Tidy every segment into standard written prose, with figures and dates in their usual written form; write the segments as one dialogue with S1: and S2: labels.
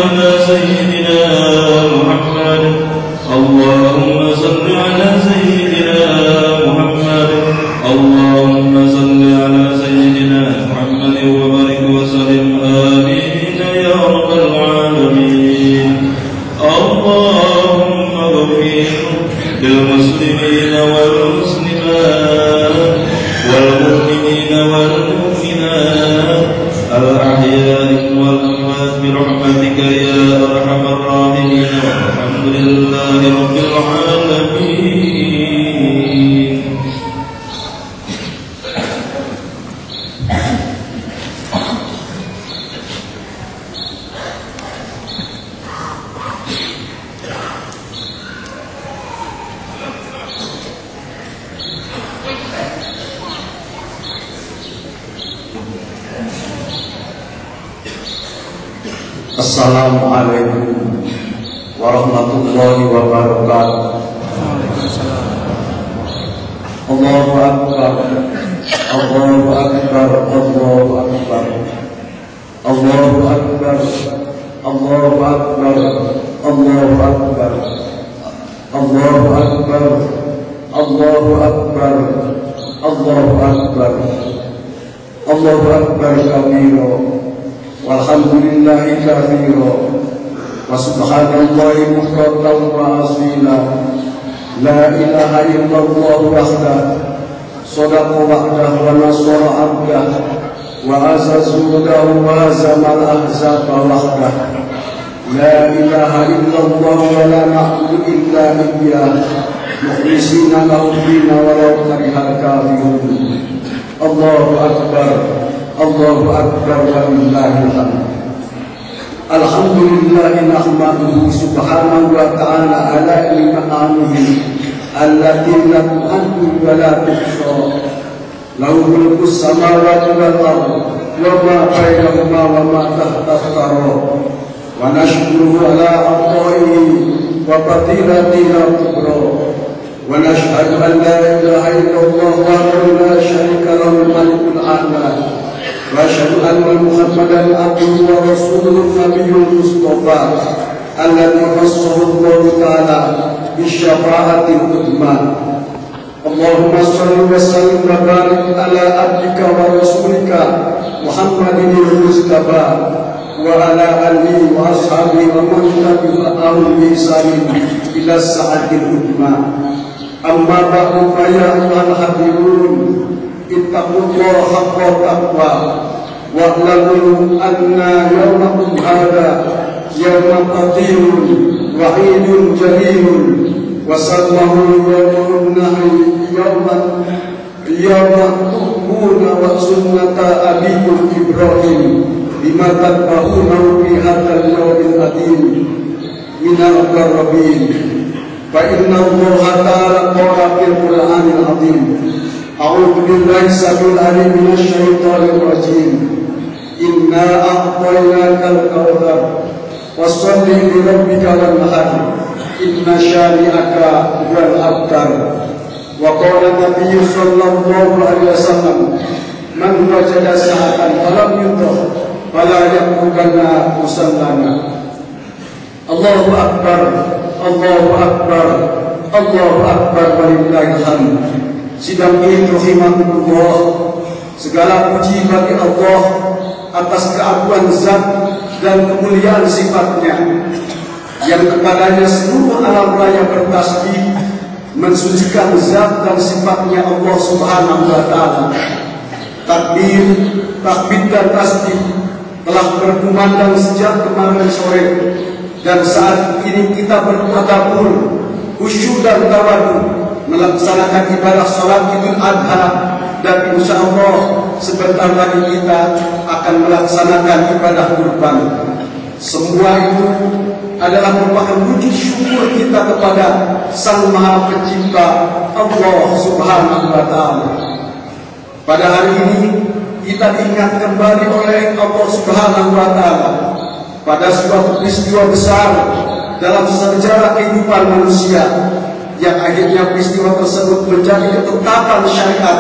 S1: على سيدنا محمد اللهم صل على سيدنا محمد اللهم صل على سيدنا محمد وبارك وسلم آمين يا رب العالمين اللهم اغفر للمسلمين والمسلمات والمؤمنين والمؤمنات الأحياء والأموات برحمتك يا أرحم الراحمين والحمد لله رب العالمين.
S2: Assalamualaikum warahmatullahi wabarakatuh. Allahu Akbar, Allahu Akbar, Allahu Akbar, Allahu Akbar, Allahu Akbar, Allahu Akbar, Allahu Akbar, Allahu Akbar, Allahu Akbar, Allahu Akbar kabira. Walhamdulillahi kathira wa subhanallahi bukratan wa asila. La ilaha illallah wahdah sadaqa wa'dah wa nasara abdah wa azazudahu wa hazamal ahzaba wahdah. La ilaha illallah wa la na'budu illa iyyah mukhlisina lahu dina walau karihal kafirun. Allahu Akbar, Allahu Akbar wa lillahil hamd. Alhamdulillah nahmaduhu subhanahu wa ta'ala ala ni'amihi allati la tu'addu wa la tuhsa. Lahu mulku samawati wal ardh wa ma bainahuma wa ma tahta thara. Wa nashkuruhu ala ataihi wa fadilatihi al-kubra. Wa nashhadu an la ilaha illallah wahdahu la sharika lahu al-malikul a'la. وأشهد أن محمدا عبده ورسوله النبي المصطفى الذي خصه الله تعالى بالشفاعة العظمى. اللهم صل وسلم وبارك على عبدك ورسولك محمد المصطفى وعلى آله وأصحابه ومن تبعهم بإحسان إلى الساعة العظمى. أما بعد فيا أيها الحبيبون ittaqullaha haqqa taqwa wa'lamu anna yawmakum hadha yawmun qadirun wa 'idun jalilun wa sammahu yawmun nahri yawman tuhmuna wa sunnata abikum Ibrahim bima tadbahuna fi hadzal yawmil adim min al-qarrabin fa inna Allaha ta'ala qala fil Qur'anil 'azim. A'udzu billahi samil alim minasy syaithanir rajim. Inna a'tainakal kautsar washolli li rabbika wanhar. Inna syani'aka huwal abtar. Wa qala Nabi sallallahu alaihi wasallam, man wajada sa'atan falam yutah fala yaqudanna musallana. Allahu akbar, Allahu akbar, Allahu akbar walillahil hamd. Sidang ini rahimakumullah, segala puji bagi Allah atas keagungan zat dan kemuliaan sifatnya yang kepadanya seluruh alam raya bertasbih mensucikan zat dan sifatnya Allah subhanahu wa ta'ala. Takbir, takbir dan tasbih telah berkumandang sejak kemarin sore, dan saat ini kita bertadabbur, khusyuk dan tawadhu melaksanakan ibadah salat Idul Adha, dan insya Allah sebentar lagi kita akan melaksanakan ibadah kurban. Semua itu adalah merupakan wujud syukur kita kepada Sang Maha Pencipta Allah Subhanahu wa Ta'ala. Pada hari ini kita diingat kembali oleh Allah Subhanahu wa Ta'ala pada sebuah peristiwa besar dalam sejarah kehidupan manusia, yang akhirnya peristiwa tersebut menjadi ketetapan syariat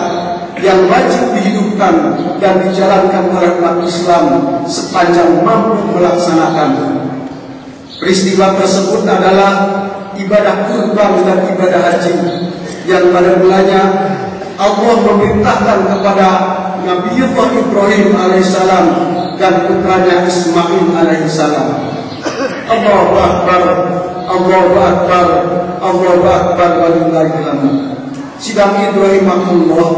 S2: yang wajib dihidupkan dan dijalankan oleh umat Islam sepanjang mampu melaksanakan. Peristiwa tersebut adalah ibadah kurban dan ibadah haji yang pada mulanya Allah memerintahkan kepada Nabiullah Ibrahim alaihissalam dan putranya Ismail alaihissalam. Allahu Akbar, Allahu Akbar, Allahu Akbar, walillahil hamd. Sidang Ibrahimahullah,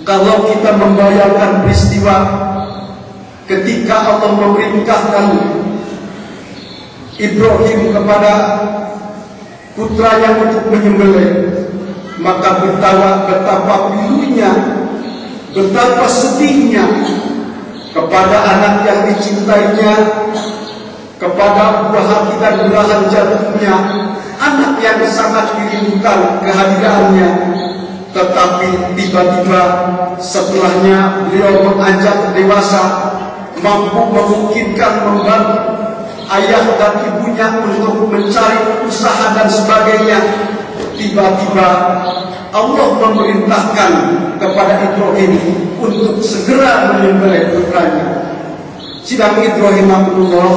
S2: kalau kita membayangkan peristiwa ketika Allah memerintahkan Ibrahim kepada putranya untuk menyembelih, maka betapa pilunya, betapa sedihnya kepada anak yang dicintainya, kepada buah hati dan belahan jantungnya, anak yang sangat dirindukan kehadirannya. Tetapi tiba-tiba setelahnya beliau menganjak dewasa, mampu memungkinkan membantu ayah dan ibunya untuk mencari usaha dan sebagainya. Tiba-tiba Allah memerintahkan kepada Ibrahim untuk segera menyembelih putranya. Sidang Ibrahimahullah,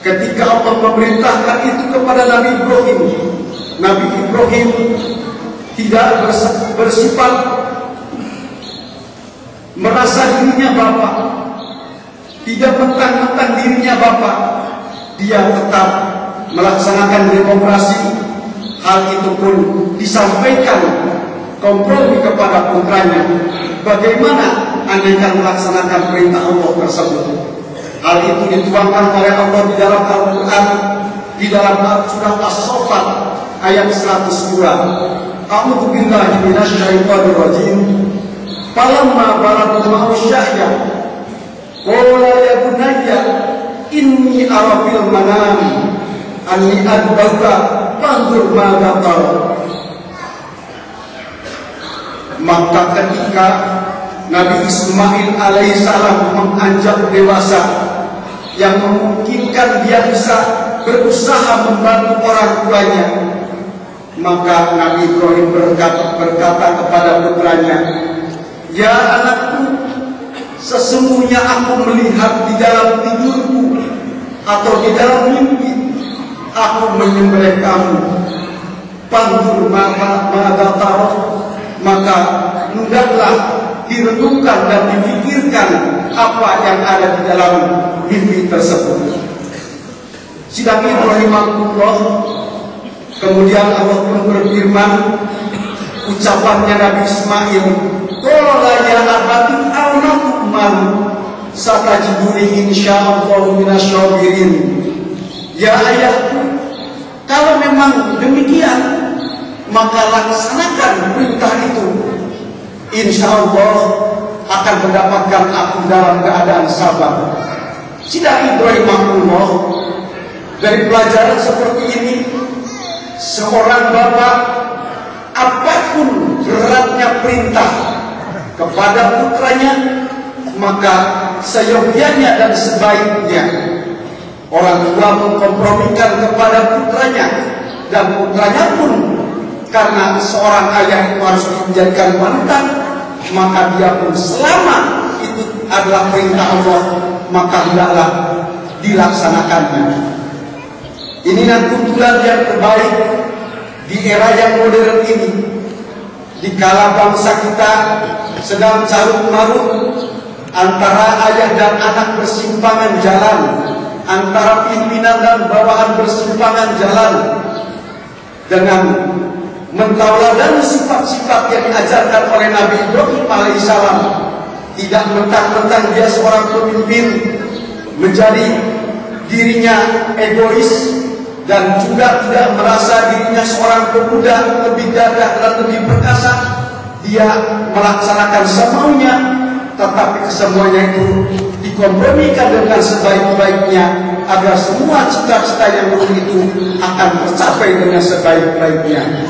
S2: ketika Allah memerintahkan itu kepada Nabi Ibrahim tidak bersifat merasa dirinya bapak, tidak mentang-mentang dirinya bapak. Dia tetap melaksanakan demokrasi. Hal itu pun disampaikan kompromi kepada putranya. Bagaimana andaikan melaksanakan perintah Allah tersebut? Hal itu dituangkan oleh Allah di dalam Al-Quran, di dalam surah As-Saffat ayat 102. A'udzu billahi minasy syaithanir rajim. Falamma balagha ma'ahu syahya qala ya bunayya inni ara fil manam anni adbauka fanzur madza tara. Maka ketika Nabi Ismail alaihissalam menganjak dewasa yang memungkinkan dia bisa berusaha membantu orang tuanya, maka Nabi Ibrahim berkata kepada putranya, "Ya anakku, sesungguhnya aku melihat di dalam tidurku atau di dalam mimpi, aku menyembelih kamu. Pandur madza tara." Maka hendaklah direnungkan dan dipikirkan apa yang ada di dalam mimpi tersebut. Sidang Ibrahimahullah, kemudian Allah pun berfirman, ucapannya Nabi Ismail, qala ya abati al-naqman satajiduni insyaallah minasyabirin. Ya ayahku, kalau memang demikian, maka laksanakan perintah itu. Insya Allah akan mendapatkan aku dalam keadaan sabar. Sidang Ibrahimahullah, dari pelajaran seperti ini, seorang bapak, apapun beratnya perintah kepada putranya, maka seyogianya dan sebaiknya orang tua mengkompromikan kepada putranya, dan putranya pun karena seorang ayah itu harus menjadikan panutan, maka dia pun selama itu adalah perintah Allah, maka hendaklah dilaksanakannya. Inilah tuntunan yang terbaik di era yang modern ini, di kala bangsa kita sedang carut marut antara ayah dan anak bersimpangan jalan, antara pimpinan dan bawahan bersimpangan jalan. Dengan mentauladani sifat-sifat yang diajarkan oleh Nabi Ibrahim alaihissalam, tidak mentang-mentang dia seorang pemimpin menjadi dirinya egois, dan juga tidak merasa dirinya seorang pemuda lebih gagah dan lebih perkasa. Dia melaksanakan semaunya, tetapi kesemuanya itu dikompromikan dengan sebaik-baiknya agar semua cita-cita yang buruk itu akan tercapai dengan sebaik-baiknya.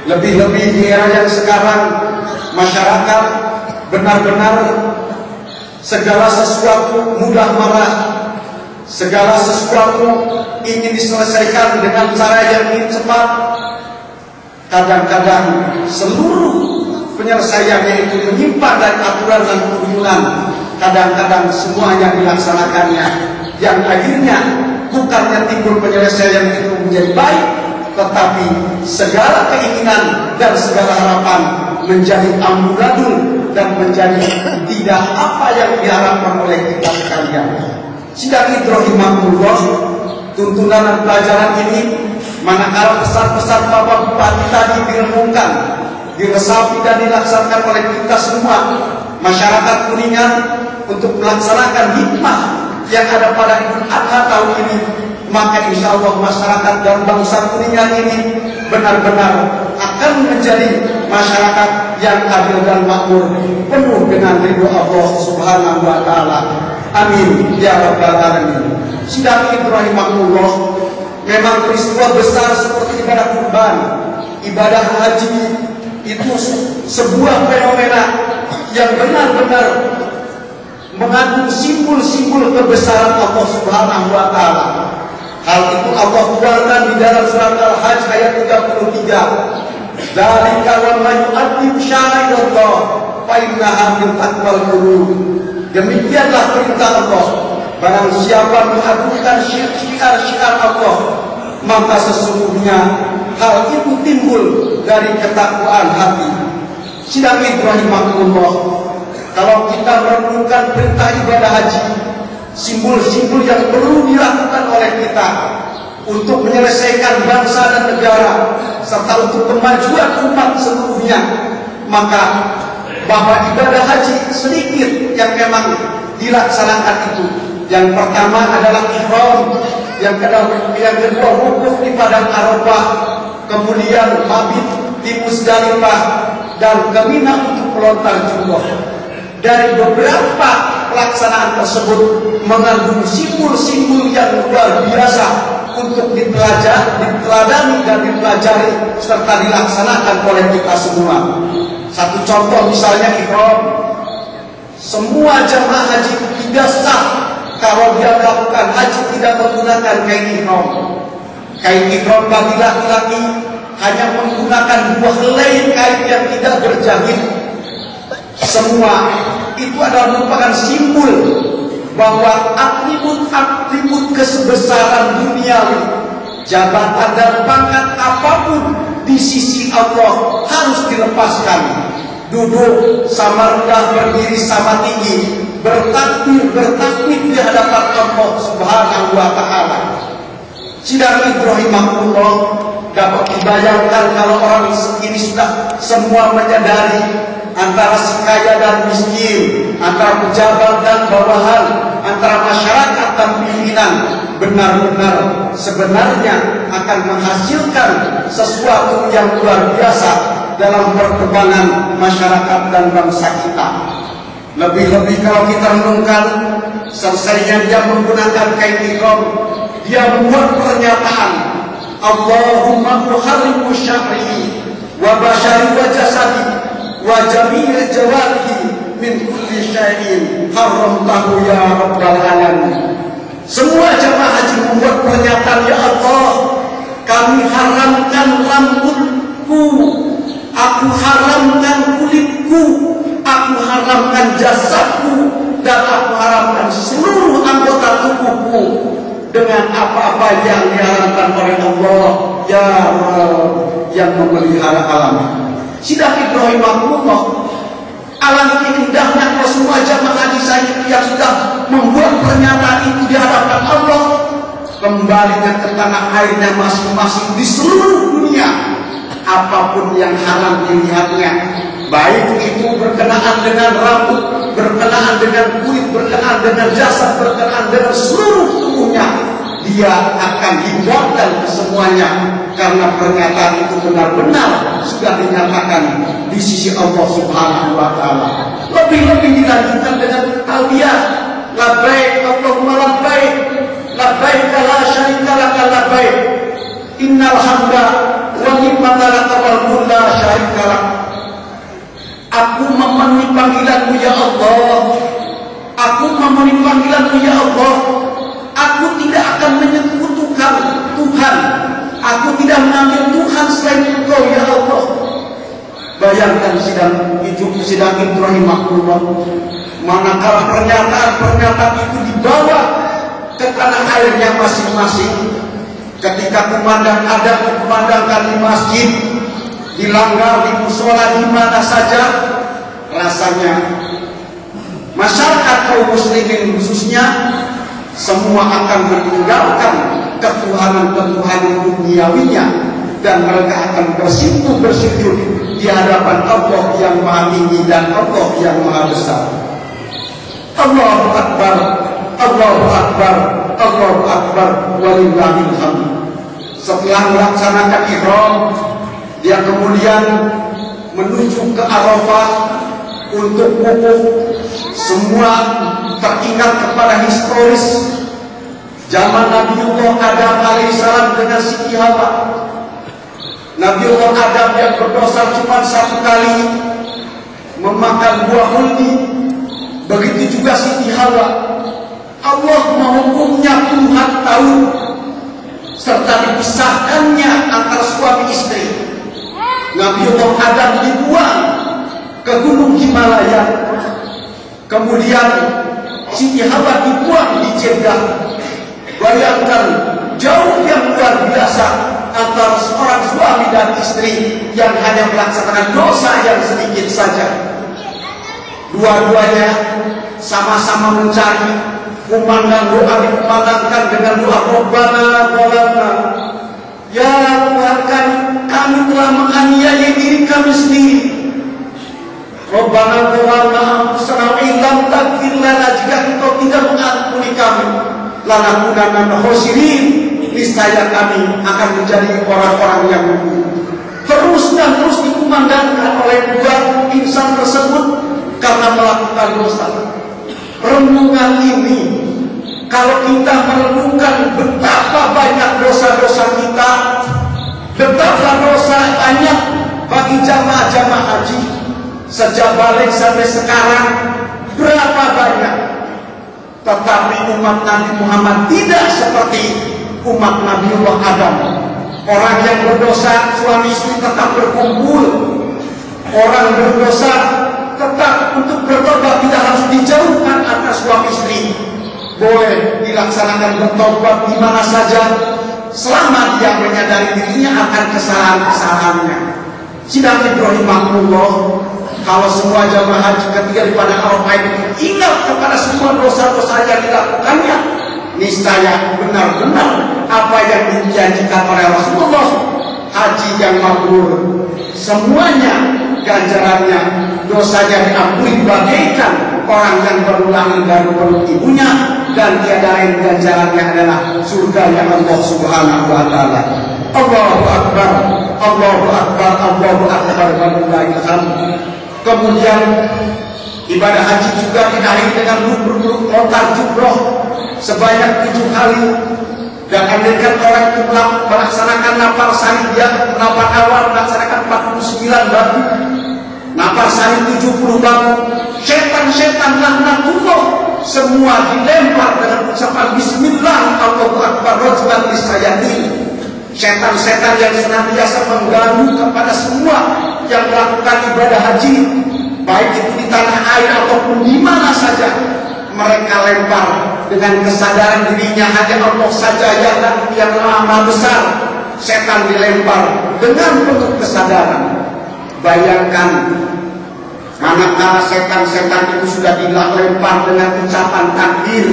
S2: Lebih-lebih di era yang sekarang, masyarakat benar-benar segala sesuatu mudah marah, segala sesuatu ingin diselesaikan dengan cara yang ingin cepat. Kadang-kadang seluruh penyelesaiannya itu menyimpang dari aturan dan tuntunan. Kadang-kadang semuanya dilaksanakannya yang akhirnya bukannya timbul penyelesaian itu menjadi baik, tetapi segala keinginan dan segala harapan menjadi amburadul dan menjadi tidak apa yang diharapkan oleh kita sekalian. Sidang rahimahullah, tuntunan dan pelajaran ini manakala pesan-pesan Bapak Bupati tadi direnungkan, diresapi dan dilaksanakan oleh kita semua masyarakat Kuningan untuk melaksanakan hikmah yang ada pada Idul Adha tahun ini, maka insya Allah masyarakat dan bangsa Kuningan ini benar-benar akan menjadi masyarakat yang adil dan makmur, penuh dengan ridho Allah Subhanahu wa Ta'ala. Amin ya rabbal alamin. Sidang rahimahullah, memang peristiwa besar seperti ibadah kurban, ibadah haji itu sebuah fenomena yang benar-benar mengandung simbol-simbol kebesaran Allah Subhanahu wa Ta'ala. Hal itu Allah tuangkan di dalam surat Al-Hajj ayat 33. Dzalika wa man yu'azzim sya'airallah fa innaha min taqwal qulub. Demikianlah perintah Allah. Barang siapa mengagungkan syiar-syiar Allah, maka sesungguhnya hal itu timbul dari ketakwaan hati. Sidang rahimahullah, kalau kita merenungkan perintah ibadah haji, simbol-simbol yang perlu dilakukan oleh kita untuk menyelesaikan bangsa dan negara serta untuk kemajuan umat seluruhnya, maka bahwa ibadah haji sedikit yang memang dilaksanakan itu. Yang pertama adalah ihram, yang kedua wukuf di padang Arafah, kemudian mabit di Musdalifah, dan ke Mina untuk melontar jumroh. Dari beberapa pelaksanaan tersebut mengandung simbol-simbol yang luar biasa untuk diteladani dan dipelajari serta dilaksanakan oleh kita semua. Satu contoh misalnya ihram. Semua jamaah haji tidak sah kalau dia melakukan haji tidak menggunakan kain ihram. Kain ihram bagi laki-laki hanya menggunakan 2 helai kain yang tidak berjahit. Semua itu adalah merupakan simbol bahwa atribut-atribut kesebesaran duniawi, jabatan dan pangkat apapun di sisi Allah harus dilepaskan. Duduk sama rendah, berdiri sama tinggi, bertakbir di hadapan Allah Subhanahu wa Ta'ala. Sidang rahimahullah, dapat dibayangkan kalau orang ini sudah semua menyadari antara si kaya dan miskin, antara pejabat dan bawahan, antara masyarakat dan pimpinan, benar-benar sebenarnya akan menghasilkan sesuatu yang luar biasa dalam perkembangan masyarakat dan bangsa kita. Lebih-lebih kalau kita renungkan, selesainya dia menggunakan kain ihram, dia membuat pernyataan, Allahumma uharrimu sya'ri wa bashari wa jasadi wa jami'il jawarihi min kulli syai'in haramtahu ya rabbal alamin. Semua jamaah haji membuat pernyataan, ya Allah, kami haramkan rambutku, aku haramkan kulitku, aku haramkan jasadku, dan aku haramkan seluruh anggota tubuhku dengan apa-apa yang diharamkan oleh Allah ya Rabb yang memelihara alam. Sidang rahimahullah, alangkah indahnya kalau semua jamaah haji saya yang sudah membuat pernyataan itu di hadapan Allah, kembalinya ke tanah airnya masing-masing di seluruh dunia. Apapun yang haram dilihatnya, baik itu berkenaan dengan rambut, berkenaan dengan kulit, berkenaan dengan jasad, berkenaan dengan seluruh tubuhnya, dia akan hindarkan kesemuanya, karena pernyataan itu benar-benar sudah dinyatakan di sisi Allah Subhanahu wa Ta'ala. Lebih-lebih dilanjutkan dengan talbiyah, labbaik Allahumma labbaik, labbaik la syarika laka labbaik, innal hamda wa ni'mata laka wal mulku la syarika lak. Aku memenuhi panggilanmu ya Allah, aku memenuhi panggilanmu ya Allah. Aku tidak akan menyekutukan Tuhan, aku tidak mengambil Tuhan selain Engkau ya Allah. Bayangkan sidang rahimahullah, manakala pernyataan-pernyataan itu dibawa ke tanah airnya masing-masing. Ketika kumandangkan di masjid, di langgar, di musola, di mana saja, rasanya masyarakat kaum muslimin khususnya semua akan meninggalkan ketuhanan-ketuhanan duniawinya dan mereka akan bersujud di hadapan Allah yang Maha Tinggi dan Allah yang Maha Besar. Allahu Akbar, Allahu Akbar, Allahu Akbar, walillahil hamd. Setelah melaksanakan ihram, dia kemudian menuju ke Arafah untuk wukuf. Semua teringat kepada historis zaman Nabiullah Adam alaihissalam dengan Siti Hawa. Nabiullah Adam yang berdosa cuma satu kali memakan buah huldi. Begitu juga Siti Hawa. Allah menghukumnya puluhan tahun serta dipisahkannya antara suami istri. Nabiullah Adam dibuang ke gunung Himalaya. Kemudian Siti Hawa dibuang di Jeddah. Bayangkan jauh yang luar biasa antara seorang suami dan istri yang hanya melaksanakan dosa yang sedikit saja. Dua-duanya sama-sama mencari kumandang doa, dikumandangkan dengan doa Rabbana zalamna, ya Tuhan kami telah menganiaya diri kami sendiri. Rabbana zalamna anfusana wa illam taghfir lana, jika Engkau tidak mengampuni kami, lanakunanna minal khasirin, niscaya kami akan menjadi orang-orang yang rugi. Terus dan terus dikumandangkan oleh dua insan tersebut karena melakukan dosa. Renungan ini, kalau kita merenungkan betapa banyak dosa-dosa kita, betapa dosa banyak bagi jamaah-jamaah haji sejak balik sampai sekarang, berapa banyak. Tetapi umat Nabi Muhammad tidak seperti umat Nabiullah Adam. Orang yang berdosa suami istri tetap berkumpul. Orang berdosa tetap untuk bertobat tidak harus dijauhkan antara suami istri. Boleh dilaksanakan bertobat di mana saja selama dia menyadari dirinya akan kesalahan-kesalahannya. Sidang Ibrahimahullah, kalau semua jamaah haji ketika di padang Arafah itu ingat kepada semua dosa-dosa yang dilakukannya, niscaya benar-benar apa yang dijanjikan oleh Rasulullah, haji yang mabrur, semuanya ganjarannya, dosanya diampuni bagaikan orang yang berulangan dari perut ibunya, dan tiada lain ganjarannya adalah surga yang Allah Subhanahu wa taala. Allahu Akbar, Allahu Akbar, Allahu Akbar, walillahil hamd. Kemudian ibadah haji juga diakhiri dengan rukun lontar jumroh sebanyak 7 kali. Dan andaikan orang itu melaksanakan nafar sani, dia nafar awal melaksanakan 49 batu, nafar sani 70 batu, setan-setan laknatullah semua dilempar dengan ucapan Bismillah, Allahu Akbar, rajman bisayatin. Setan-setan yang senantiasa mengganggu kepada semua yang melakukan ibadah haji, baik itu di tanah air ataupun di mana saja, mereka lempar dengan kesadaran dirinya hanya Allah saja yang Maha Besar. Setan dilempar dengan penuh kesadaran. Bayangkan manakala setan-setan itu sudah dilempar dengan ucapan takbir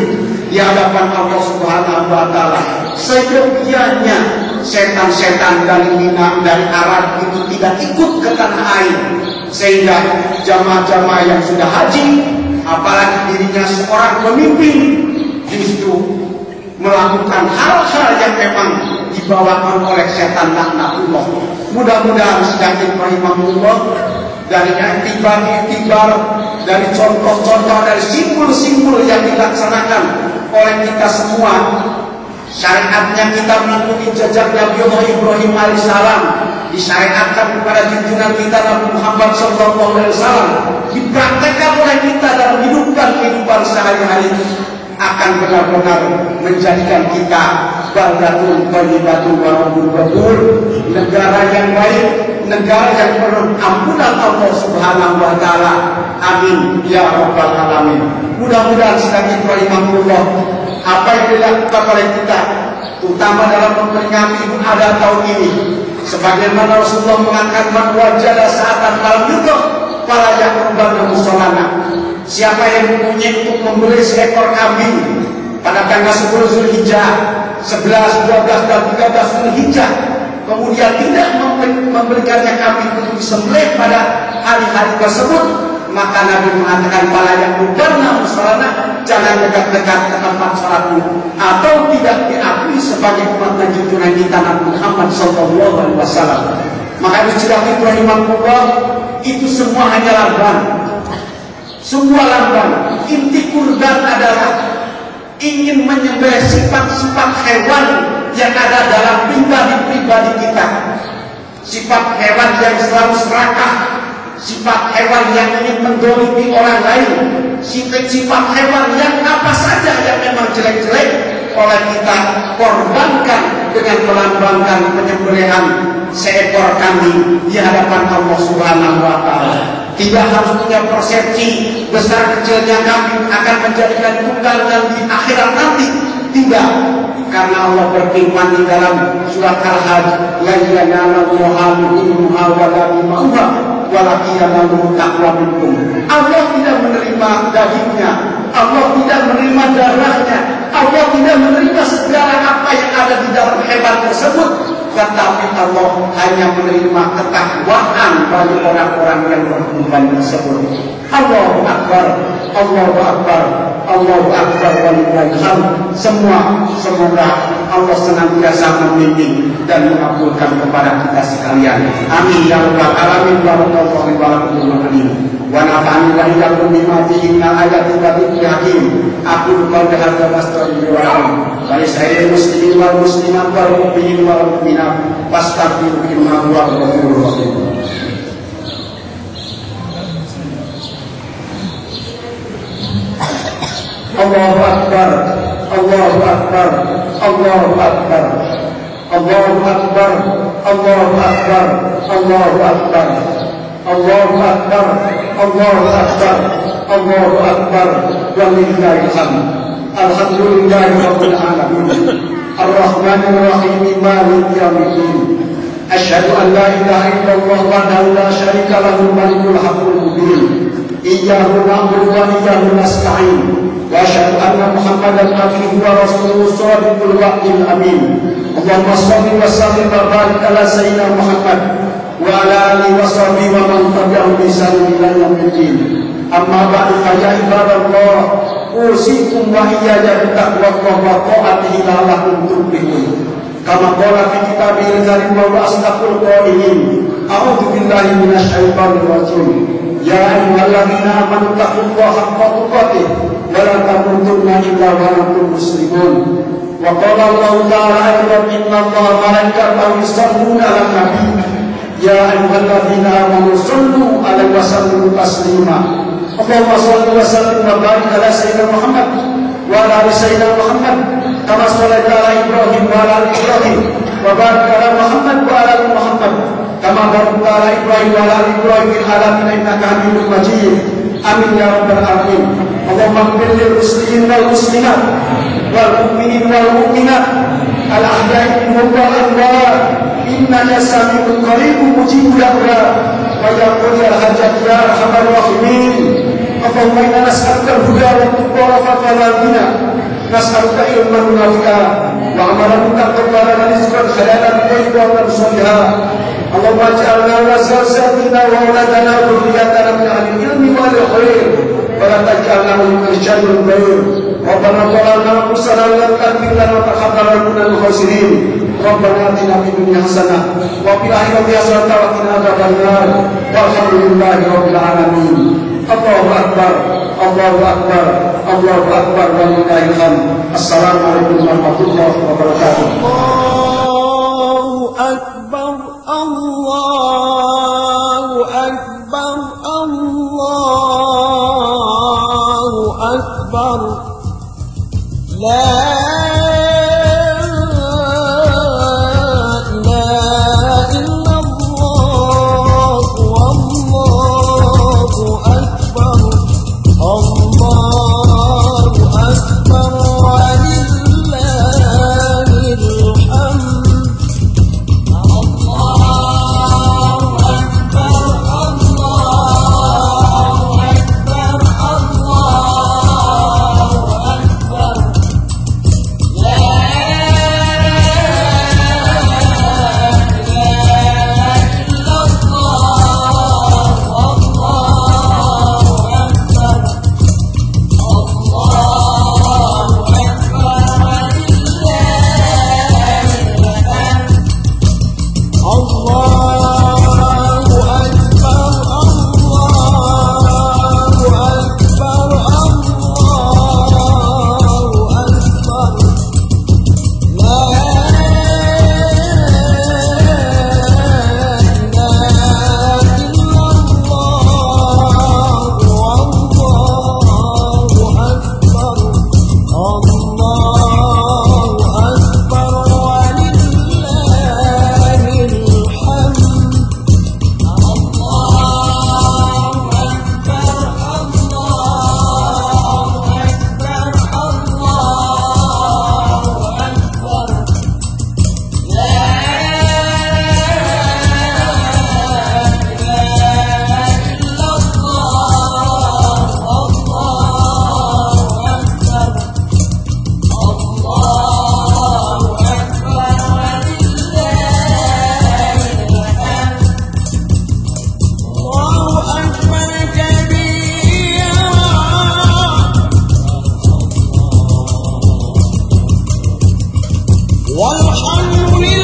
S2: di hadapan Allah Subhanahu wa taala, seyogianya setan-setan dari Mina, dari Arab itu tidak ikut ke tanah air, sehingga jamaah-jamaah yang sudah haji, apalagi dirinya seorang pemimpin, justru melakukan hal-hal yang memang dibawakan oleh setan laknatullah. Mudah-mudahan sedang Ibrahimahullah dari iktibar, dari contoh-contoh, dari simbol-simbol yang dilaksanakan oleh kita semua, syariatnya kita mengikuti jejak Nabiullah Ibrahim alaihissalam, disyariatkan kepada junjungan kita Nabi Muhammad SAW, dipraktekkan oleh kita dalam kehidupan sehari-hari, akan benar-benar menjadikan kita baldatun thayyibatun wa rabbul ghafur, negara yang baik, negara yang penuh ampunan Allah Subhanahu wa taala. Amin ya rabbal alamin. Mudah-mudahan sedang Ibrahimahullah apa yang dilakukan oleh kita, terutama dalam memperingati ada tahun ini. Sebagaimana Rasulullah mengatakan, man wajada sa'atan malam yutuh fala yaqrabanna musholana. Siapa yang mempunyai untuk membeli seekor kambing pada tanggal 10 Zulhijjah, 11, 12, dan 13 Zulhijjah, kemudian tidak memberikannya kambing untuk disembelih pada hari-hari tersebut, maka Nabi mengatakan fala yaqrabanna musholana, jangan dekat-dekat ke tempat salatmu, atau tidak diakui sebagai umat junjungan kita Nabi Muhammad SAW. Maka disebut rahimahullah, itu semua hanya lambang. Semua lambang. Inti kurban adalah ingin menyembelih sifat-sifat hewan yang ada dalam pribadi-pribadi kita. Sifat hewan yang selalu serakah, sifat hewan yang ingin mendolimi orang lain, sifat hewan yang apa saja yang memang jelek-jelek oleh kita korbankan dengan melambangkan penyembelihan seekor kambing di hadapan Allah Subhanahu wa Ta'ala. Tidak harus punya persepsi besar kecilnya kambing akan menjadikan tunggal dan di akhirat nanti. Tidak, karena Allah berfirman di dalam surat Al-Hajj, la yanaluha luhumuha wala dima'uha walakin yanaluhu taqwa minkum. Allah tidak menerima dagingnya, Allah tidak menerima darahnya, Allah tidak menerima segala apa yang ada di dalam hewan tersebut, tetapi Allah hanya menerima ketakwaan bagi orang-orang yang berkorban tersebut. Allahu Akbar, Allahu Akbar, Allahu Akbar walillahil hamd. Semoga Allah senantiasa membimbing dan mengabulkan kepada kita sekalian. Amin ya rabbal alamin. Barakallahu li wa lakum wa nafa'ani wa iyyakum bima fihi min ayatin wa dzikril hakim. Aku qala hadza wastaghfiru wa lisa'il muslimin wal muslimat wal mu'minin wal mu'minat fastaghfiru innahu huwal ghafurur rahim. Allahu Akbar, Allahu Akbar, Allahu Akbar, Allahu Akbar, Allahu Akbar, Allahu Akbar, Allahu Akbar, Allahu Akbar, Allahu Akbar, walillahil hamd. Alhamdulillahi rabbil alamin, arrahmanir rahim, maliki yaumiddin. Asyhadu an la ilaha illallah wahdahu la syarika lahu, malikul haqqul mubin. Iyyahu na'budu wa iyyahu nasta'in. Wa asyhadu anna Muhammadan abduhu wa rasuluhu shadiqul wa'dil amin. Allahumma shalli wa sallim wa barik ala sayyidina Muhammad wa ala alihi wa sahbihi wa man tabi'ahum bi ihsan ila yaumil din. Amma ba'du, fa ya ibadallah, usikum wa iyaya bi taqwallahi wa ta'atihi la'allakum tuflihun. Kama qala fi kitabil karim wa asdaqul qailin. A'udzu billahi minasy syaithanir rajim. Ya ayyuhalladzina amanu taqullaha haqqa tuqatih wa la tamutunna illa wa antum muslimun. Wa qala Allah ta'ala aidan, innallaha wa malaikatahu yusholluna 'alan nabi. Ya ayyuhalladzina amanu shallu 'alaihi wa sallimu taslima. Allahumma shalli wa sallim wa barik ala sayyidina Muhammad wa ala ali sayyidina Muhammad kama shallaita ala Ibrahim wa ala ali Ibrahim wa barik ala Muhammad wa ala ali Muhammad kama barakta ala Ibrahim wa ala ali Ibrahim fil alamin innaka Hamidum Majid. Amin ya rabbal alamin. Allahumma ighfir lil muslimin wal muslimat wal mu'minin wal mu'minat al ahya'i minhum wal amwat innaka sami'un qaribun mujibud da'wat wa yaqul al hajat ya arhamar rahimin. Allahumma inna nas'aluka al-huda wa at-tuqa wa al ghina. Nas'aluka ilman nafi'a wa amalan mutaqabbalan wa rizqan halalan thayyiban wa shalihan. Allahumma ij'alna wa zawjatina wa auladana wa dhurriyyatana min ahli ilmi wal khair wa la taj'alna min syarril ghair. Rabbana zalamna anfusana wa lam taghfir lana wa tarhamna lanakunanna minal khasirin. Rabbana atina fid dunya hasanah wa fil akhirati hasanah wa qina adzabannar. Walhamdulillahi rabbil alamin. Allahu Akbar, Allahu Akbar, Allahu Akbar, walillahil hamd. Assalamualaikum warahmatullahi wabarakatuh.
S3: Allahu Akbar, Allahu Akbar, Allahu Akbar. La Allahu Akbar, والحمد لله